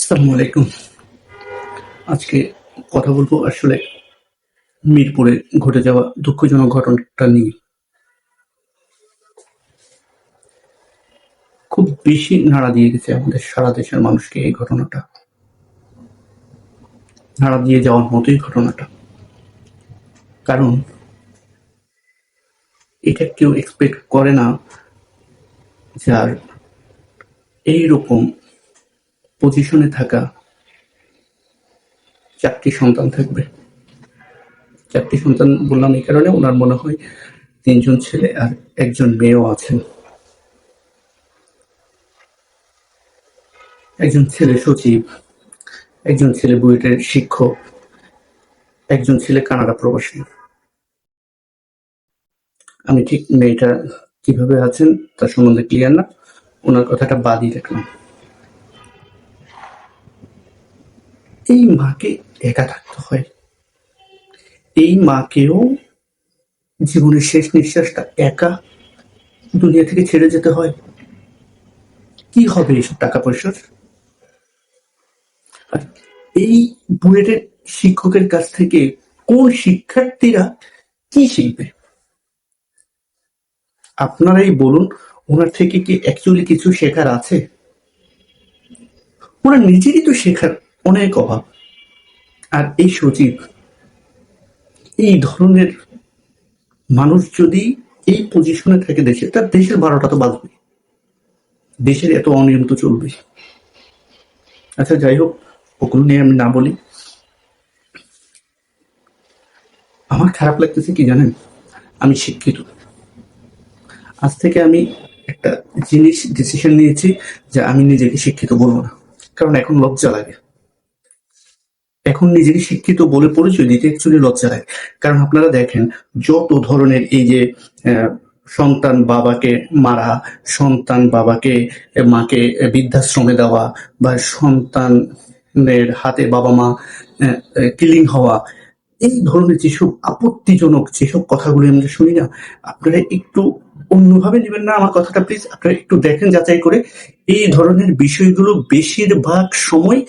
আসসালামু আলাইকুম। আজকে কথা বলবো আসলে মিরপুরে ঘটে যাওয়া দুঃখজনক ঘটনাটা নিয়ে। খুব বেশি নাড়া দিয়ে গেছে আমাদের সারা দেশের মানুষকে এই ঘটনাটা। নাড়া দিয়ে যাওয়ার মতোই ঘটনাটা। কারণ এটা কেউ এক্সপেক্ট করে না যার এইরকম পজিশনে থাকা 4টি সন্তান থাকবে। 4টি সন্তান বললাম এই কারণে, উনার মনে হয় 3 জন ছেলে আর 1 জন মেয়েও আছেন। একজন ছেলে সচিব, একজন ছেলে বুয়েটের শিক্ষক, একজন ছেলে কানাডা প্রবাসী। আমি ঠিক মেয়েটা কিভাবে আছেন তার সম্বন্ধে ক্লিয়ার না, ওনার কথাটা বাদই রাখলাম। এই মাকে একা থাকতে হয়, এই মাকেও জীবনের শেষ নিঃশ্বাসটা একা দুনিয়া থেকে ছেড়ে যেতে হয়। কি হবে এইসব টাকা পয়সার? আর এই বুয়েটের শিক্ষকের কাছ থেকে কোন শিক্ষার্থীরা কি শিখবে? আপনারাই বলুন, ওনার থেকে কি অ্যাকচুয়ালি কিছু শেখার আছে? ওনার নিজেরই তো শেখার অনেক অভাব। আর এই সচিব, এই ধরনের মানুষ যদি এই পজিশনে থাকে দেশে, তার দেশের 12টা তো বাজবে, দেশের এত অনিয়ম তো চলবে। আচ্ছা যাই হোক, ওগুলো নিয়ে আমি না বলি। আমার খারাপ লাগতেছে কি জানেন, আমি শিক্ষিত, আজ থেকে আমি একটা জিনিস ডিসিশন নিয়েছি যে আমি নিজেকে শিক্ষিত বলবো না, কারণ এখন লজ্জা লাগে। এখন নিজেকে শিক্ষিত বলে পরিচয় দিতে অ্যাকচুয়ালি লজ্জা লাগে। কারণ আপনারা দেখেন, যত ধরনের এই যে সন্তান বাবাকে মারা, সন্তান বাবাকে মাকে বৃদ্ধাশ্রমে দেওয়া, বা সন্তানের হাতে বাবা মা কিলিং হওয়া, এই ধরনের যেসব আপত্তিজনক যেসব কথাগুলো আমরা শুনি না, আপনারা একটু অন্যভাবে নেবেন না আমার কথাটা প্লিজ। আপনারা একটু দেখেন যাচাই করে, এই ধরনের বিষয়গুলো বেশিরভাগ সময়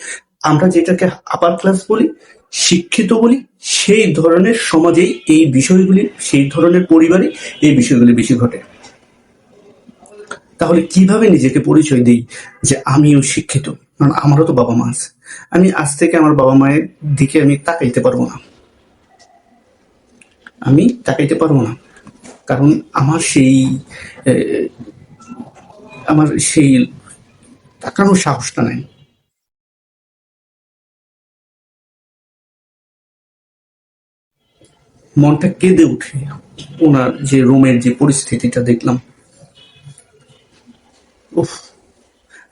আমরা যেটাকে আপার ক্লাস বলি, শিক্ষিত বলি, সেই ধরনের সমাজেই এই বিষয়গুলি, সেই ধরনের পরিবারে এই বিষয়গুলি বেশি ঘটে। তাহলে কিভাবে নিজেকে পরিচয় দিই যে আমিও শিক্ষিত? কারণ আমারও তো বাবা মা আছে। আমি আজ থেকে আমার বাবা মায়ের দিকে আমি তাকাইতে পারবো না, আমি তাকাইতে পারবো না, কারণ আমার সেই তাকানোর সাহসটা নাই। মনটা কেঁদে উঠে ওনার যে রুমের যে পরিস্থিতিটা দেখলাম। উফ!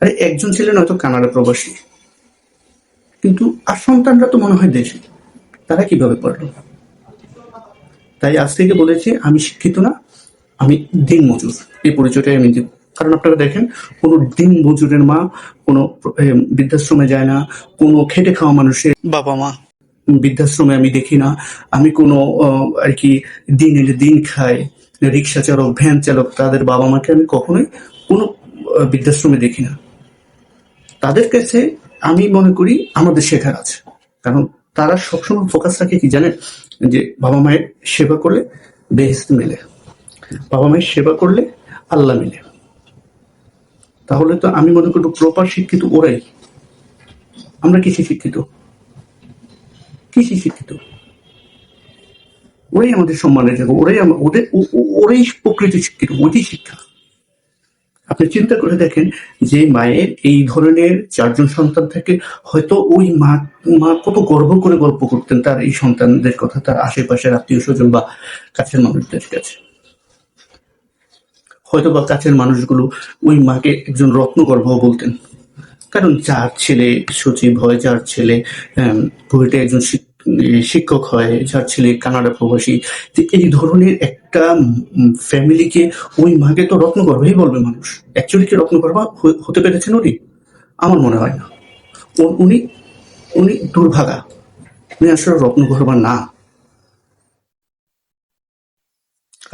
আরে একজন ছিলেন হয়তো কানাডা প্রবাসী, কিন্তু আর সন্তানরা তো মনে হয় দেশে। তারা কিভাবে পারলো? তাই আজ থেকে বলেছি, আমি শিক্ষিত না, আমি দিনমজুর। এই পরিচয়টাই আমি দিব। কারণ আপনারা দেখেন, কোনো দিনমজুরের মা কোনো বৃদ্ধাশ্রমে যায় না, কোনো খেটে খাওয়া মানুষের বাবা মা বৃদ্ধাশ্রমে আমি দেখি না। আমি কোনো আর কি দিন এনে দিন খায় রিক্সা চালক, ভ্যান চালক, তাদের বাবা মাকে আমি কখনোই কোনো বৃদ্ধাশ্রমে দেখি না। তাদের কাছে আমি মনে করি আমাদের শেখার আছে। কারণ তারা সবসময় ফোকাস রাখে কি জানেন, যে বাবা মায়ের সেবা করলে বেহেশত মেলে, বাবা মায়ের সেবা করলে আল্লাহ মেলে। তাহলে তো আমি মনে করি প্রপার শিক্ষিত ওরাই। আমরা কিসে শিক্ষিত? কিসে শিক্ষিত? ওরাই আমাদের সম্মানের জায়গা, ওরাই প্রকৃতি শিক্ষিত, ওইটাই শিক্ষা। আপনি চিন্তা করে দেখেন, যে মায়ের এই ধরনের 4 জন সন্তান থাকে, হয়তো ওই মা কত গর্ব করে গল্প করতেন তার এই সন্তানদের কথা, তার আশেপাশের আত্মীয় স্বজন বা কাছের মানুষদের কাছে। হয়তো বা কাছের মানুষগুলো ওই মাকে একজন রত্নগর্ভ বলতেন। কারণ যার ছেলে সচিব হয়, যার ছেলে বুয়েটে একজন শিক্ষক হয়, যার ছেলে কানাডা প্রবাসী, যে এই ধরনের একটা ফ্যামিলিকে, ওই মাকে তো রত্নগর্ভই বলবে মানুষ। অ্যাকচুয়ালি কি রত্নগর্ভা হতে পেরেছেন উনি? আমার মনে হয় না। উনি উনি দুর্ভাগা, উনি আসলে রত্নগর্ভা না।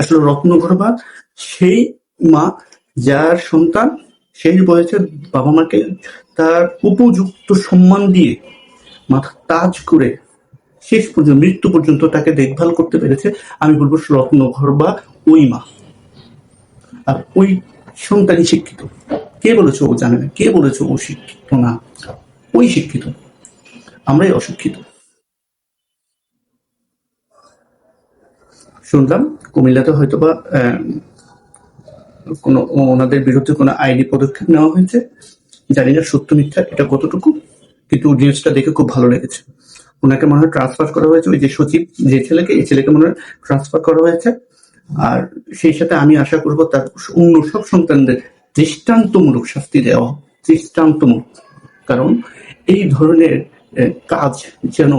আসলে রত্নগর্ভা সেই মা যার সন্তান সেই বয়সে বাবা মাকে তার উপযুক্ত সম্মান দিয়ে মাথা তাজ করে শেষ পর্যন্ত মৃত্যু পর্যন্ত তাকে দেখভাল করতে পেরেছে, আমি বলবো রত্নঘর বা ওই মা। আর ওই সন্তানই শিক্ষিত। কে বলেছে ও জানে না? কে বলেছে ও শিক্ষিত না? ওই শিক্ষিত, আমরাই অশিক্ষিত। শুনলাম কুমিল্লাতে হয়তো বা কোনো ওনাদের বিরুদ্ধে কোনো আইনি পদক্ষেপ নেওয়া হয়েছে, জানি না সত্য মিথ্যা এটা কতটুকু, কিন্তু নিউজটা দেখে খুব ভালো লেগেছে। ওনাকে মনে হয় ট্রান্সফার করা হয়েছে, ওই যে সচিব যে ছেলেকে, এই ছেলেকে মনে হয় ট্রান্সফার করা হয়েছে। আর সেই সাথে আমি আশা করবো তার অন্য সব সন্তানদের দৃষ্টান্তমূলক শাস্তি দেওয়া, দৃষ্টান্তমূলক। কারণ এই ধরনের কাজ যেন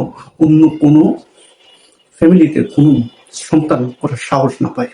অন্য কোনো ফ্যামিলিতে কোনো সন্তান করার সাহস না পায়।